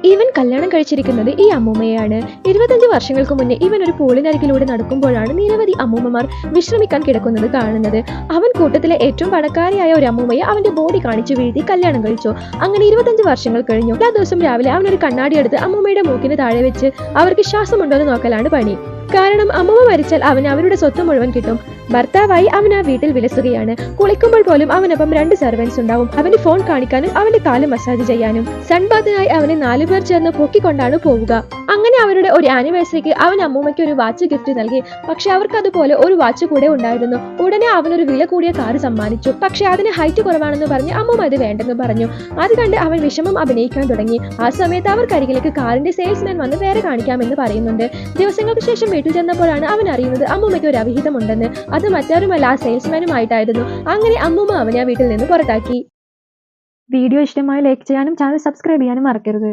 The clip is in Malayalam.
ഇവൻ കല്യാണം കഴിച്ചിരിക്കുന്നത് ഈ അമ്മൂമ്മയാണ്. 25 വർഷങ്ങൾക്ക് മുന്നേ ഇവൻ ഒരു പൂളിനരികിലൂടെ നടക്കുമ്പോഴാണ് നിരവധി അമ്മൂമ്മമാർ വിശ്രമിക്കാൻ കിടക്കുന്നത് കാണുന്നത്. അവൻ കൂട്ടത്തിലെ ഏറ്റവും പണക്കാരിയായ ഒരു അമ്മൂമ്മയെ അവന്റെ ബോഡി കാണിച്ചു വീഴ്ത്തി കല്യാണം കഴിച്ചു. അങ്ങനെ 25 വർഷങ്ങൾ കഴിഞ്ഞു. എല്ലാ ദിവസവും രാവിലെ അവനൊരു കണ്ണാടി എടുത്ത് അമ്മൂമ്മയുടെ മൂക്കിന് താഴെ വെച്ച് അവർക്ക് ശ്വാസമുണ്ടോ എന്ന് നോക്കലാണ് പണി. കാരണം അമ്മൂമ്മ മരിച്ചാൽ അവന് അവരുടെ സ്വത്ത് മുഴുവൻ കിട്ടും. ഭർത്താവായി അവൻ ആ വീട്ടിൽ വിലസുകയാണ്. കുളിക്കുമ്പോൾ പോലും അവനൊപ്പം 2 സെർവൻസ് ഉണ്ടാവും. അവന് ഫോൺ കാണിക്കാനും അവന്റെ കാല് മസാജ് ചെയ്യാനും. സൺബാത്തിനായി അവനെ 4 പേർ ചേർന്ന് പൊക്കിക്കൊണ്ടാണ് പോവുക. അങ്ങനെ അവരുടെ ഒരു ആനിവേഴ്സറിക്ക് അവൻ അമ്മൂമ്മയ്ക്ക് ഒരു വാച്ച് ഗിഫ്റ്റ് നൽകി. പക്ഷെ അവർക്ക് അതുപോലെ ഒരു വാച്ച് കൂടെ ഉണ്ടായിരുന്നു. ഉടനെ അവനൊരു വില കൂടിയ കാറ് സമ്മാനിച്ചു. പക്ഷെ അതിന് ഹൈറ്റ് കുറവാണെന്ന് പറഞ്ഞ് അമ്മൂമ്മ അത് വേണ്ടെന്ന് പറഞ്ഞു. അത് കണ്ട് അവൻ വിഷമം അഭിനയിക്കാൻ തുടങ്ങി. ആ സമയത്ത് അവർക്കരികിലേക്ക് കാറിന്റെ സെയിൽസ്മാൻ വന്ന് വേറെ കാണിക്കാമെന്ന് പറയുന്നുണ്ട്. ദിവസങ്ങൾക്ക് ശേഷം വീട്ടിൽ ചെന്നപ്പോഴാണ് അവൻ അറിയുന്നത് അമ്മൂമ്മയ്ക്ക് ഒരു അവിഹിതമുണ്ടെന്ന്. അത് മറ്റാരുമല്ല, ആ സെയിൽസ്മാനുമായിട്ടായിരുന്നു. അങ്ങനെ അമ്മൂമ്മ അവനെ ആ വീട്ടിൽ നിന്ന് പുറത്താക്കി. വീഡിയോ ഇഷ്ടമായി ലൈക്ക് ചെയ്യാനും ചാനൽ സബ്സ്ക്രൈബ് ചെയ്യാനും മറക്കരുത്.